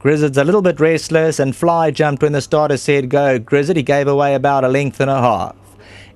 Grizzard's a little bit restless, and Fly jumped when the starter said go. Grizzard, he gave away about a length and a half.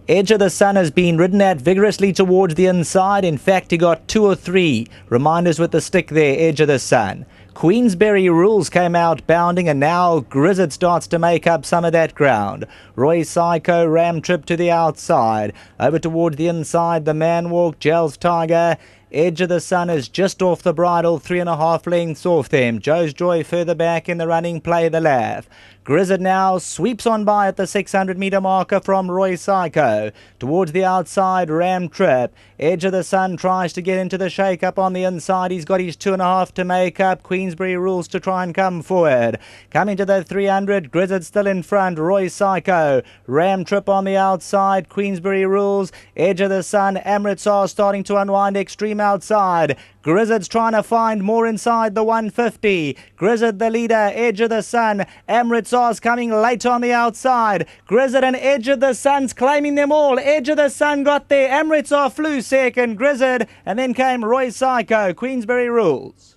Edge of the Sun has been ridden at vigorously towards the inside. In fact, he got 2 or 3 reminders with the stick there, Edge of the Sun. Queensberry Rules came out bounding, and now Grizzard starts to make up some of that ground. Roy Psycho, Ram Trip to the outside. Over towards the inside, the Man Walk, Gels Tiger. Edge of the Sun is just off the bridle, 3.5 lengths off them. Joe's Joy further back in the running, Play the Laugh. Grizzard now sweeps on by at the 600-metre marker from Roy Psycho. Towards the outside, Ram Trip. Edge of the Sun tries to get into the shake-up on the inside. He's got his 2.5 to make up. Queensberry Rules to try and come forward. Coming to the 300, Grizzard still in front. Roy Psycho. Ram Trip on the outside. Queensberry Rules. Edge of the Sun. Amritsar starting to unwind extreme outside. Grizzard's trying to find more inside the 150. Grizzard the leader, Edge of the Sun. Amritsar's coming late on the outside. Grizzard and Edge of the Sun's claiming them all. Edge of the Sun got there. Amritsar flew second. Grizzard, and then came Roy Psycho. Queensberry Rules.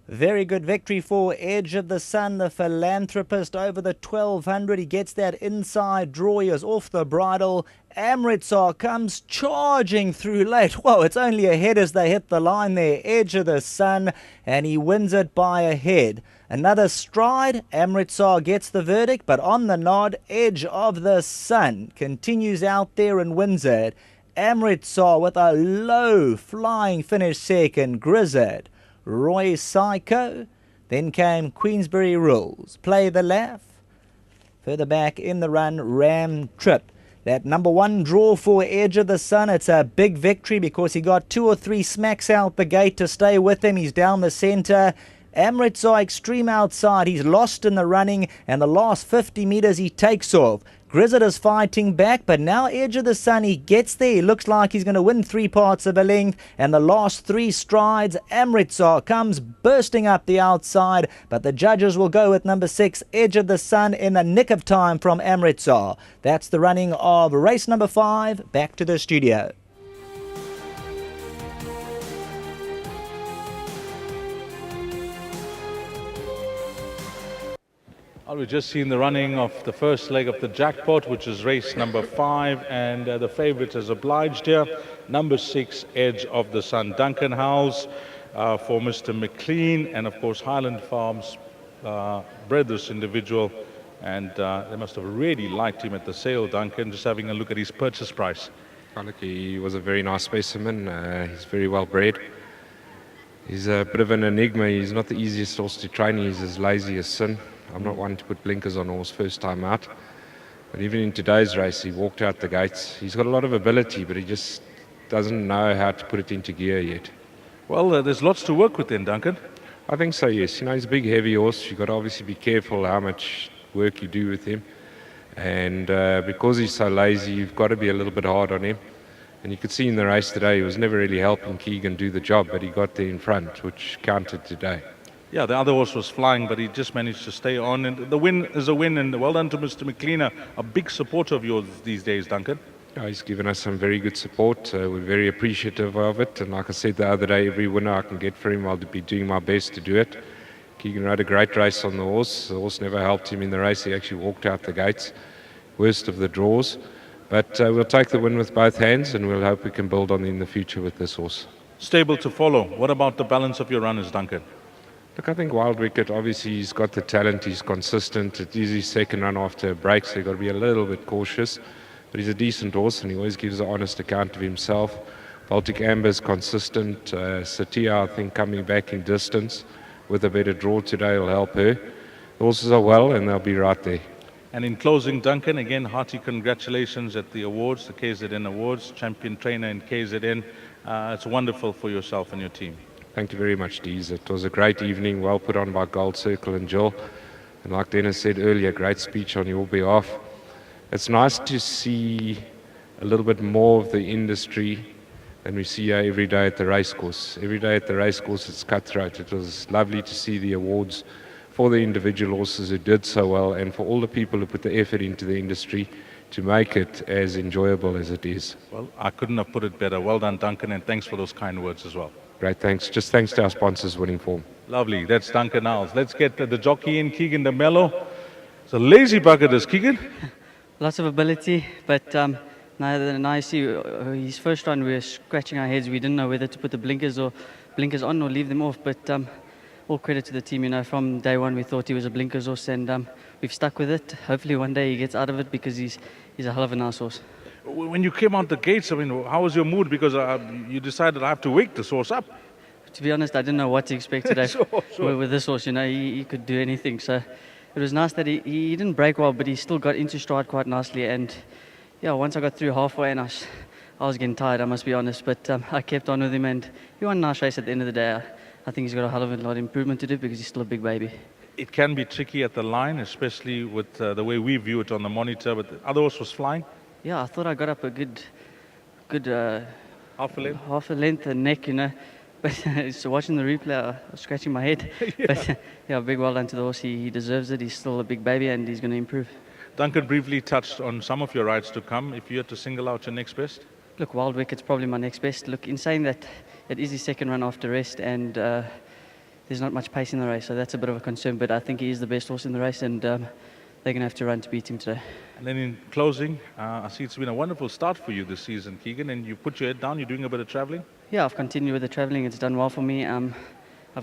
Very good victory for Edge of the Sun, the philanthropist, over the 1200. He gets that inside draw. He is off the bridle. Amritsar comes charging through late. Whoa, it's only a head as they hit the line there. Edge of the Sun, and he wins it by a head. Another stride. Amritsar gets the verdict, but on the nod, Edge of the Sun continues out there and wins it. Amritsar with a low flying finish second. Grizzard, Roy Psycho, then came Queensberry Rules. Play the Laugh. Further back in the run, Ram Trip. That number 1 draw for Edge of the Sun. It's a big victory because he got 2 or 3 smacks out the gate to stay with him. He's down the centre. Amritsar extreme outside. He's lost in the running, and the last 50 metres he takes off. Grizzard is fighting back, but now Edge of the Sun, he gets there. He looks like he's going to win 3 parts of a length, and the last 3 strides, Amritsar comes bursting up the outside, but the judges will go with number 6, Edge of the Sun, in the nick of time from Amritsar. That's the running of race number 5. Back to the studio. Well, we've just seen the running of the first leg of the jackpot, which is race number 5, and the favourite is obliged here. Number 6, Edge of the Sun. Duncan Howells for Mr. McLean, and of course Highland Farms bred this individual, and they must have really liked him at the sale, Duncan, just having a look at his purchase price. Look, he was a very nice specimen. He's very well bred. He's a bit of an enigma. He's not the easiest horse to train. He's as lazy as sin. I'm not one to put blinkers on a horse first time out. But even in today's race, he walked out the gates. He's got a lot of ability, but he just doesn't know how to put it into gear yet. Well, there's lots to work with then, Duncan. I think so, yes. You know, he's a big, heavy horse. You've got to obviously be careful how much work you do with him. And because he's so lazy, you've got to be a little bit hard on him. And you could see in the race today, he was never really helping Keegan do the job, but he got there in front, which counted today. Yeah, the other horse was flying, but he just managed to stay on. And the win is a win, and well done to Mr. McLean, a big supporter of yours these days, Duncan. Yeah, he's given us some very good support. We're very appreciative of it. And like I said the other day, every winner I can get for him, I'll be doing my best to do it. Keegan rode a great race on the horse. The horse never helped him in the race. He actually walked out the gates, worst of the draws. But we'll take the win with both hands, and we'll hope we can build on in the future with this horse. Stable to follow. What about the balance of your runners, Duncan? Look, I think Wild Wicket, obviously he's got the talent, he's consistent. It is his second run after a break, so you've got to be a little bit cautious. But he's a decent horse, and he always gives an honest account of himself. Baltic Amber's consistent. Satya, I think, coming back in distance with a better draw today will help her. The horses are well, and they'll be right there. And in closing, Duncan, again, hearty congratulations at the awards, the KZN Awards, champion trainer in KZN. It's wonderful for yourself and your team. Thank you very much, Dees. It was a great evening, well put on by Gold Circle and Jill. And like Dennis said earlier, great speech on your behalf. It's nice to see a little bit more of the industry than we see every day at the racecourse. Every day at the racecourse, it's cutthroat. It was lovely to see the awards for the individual horses who did so well, and for all the people who put the effort into the industry to make it as enjoyable as it is. Well, I couldn't have put it better. Well done, Duncan, and thanks for those kind words as well. Great, thanks. Just thanks to our sponsors winning form. Lovely. That's Duncan Niles. Let's get the jockey in, Keegan de Mello. It's a lazy bucket, is Keegan. Lots of ability, but now you see his first run we were scratching our heads. We didn't know whether to put the blinkers on or leave them off, but all credit to the team. You know, from day one we thought he was a blinkers horse, and we've stuck with it. Hopefully one day he gets out of it, because he's a hell of a nice horse. When you came out the gates, I mean, how was your mood? Because you decided I have to wake this horse up. To be honest, I didn't know what to expect today. Sure. With this horse. You know, he could do anything. So it was nice that he didn't break well, but he still got into stride quite nicely. And yeah, once I got through halfway, and I was getting tired, I must be honest. But I kept on with him, and he won a nice race at the end of the day. I think he's got a hell of a lot of improvement to do, because he's still a big baby. It can be tricky at the line, especially with the way we view it on the monitor. But the other horse was flying. Yeah, I thought I got up a good Half a length and neck, you know. But so watching the replay, I was scratching my head. Yeah. But yeah, big well done to the horse. He deserves it. He's still a big baby, and he's going to improve. Duncan briefly touched on some of your rides to come. If you had to single out your next best? Look, Wild Wicked's probably my next best. Look, in saying that, it is his second run after rest, and there's not much pace in the race, so that's a bit of a concern. But I think he is the best horse in the race, and they're going to have to run to beat him today. And then in closing, I see it's been a wonderful start for you this season, Keegan, and you put your head down, you're doing a bit of travelling? Yeah, I've continued with the travelling. It's done well for me. I've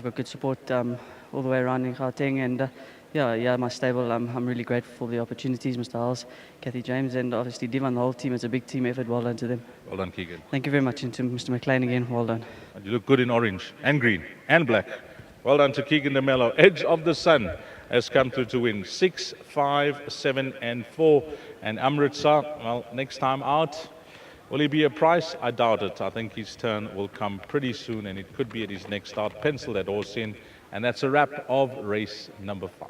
got good support all the way around in Gauteng, and yeah, my stable, I'm really grateful for the opportunities, Mr. Hals, Kathy James, and obviously Divan, the whole team. It's a big team effort. Well done to them. Well done, Keegan. Thank you very much, and to Mr. McLean again, well done. And you look good in orange and green and black. Well done to Keegan de Mello. Edge of the Sun has come through to win 6, 5, 7 and 4. And Amritsar, well, next time out, will he be a price? I doubt it. I think his turn will come pretty soon, and it could be at his next start. Pencil that horse in. And that's a wrap of race number 5.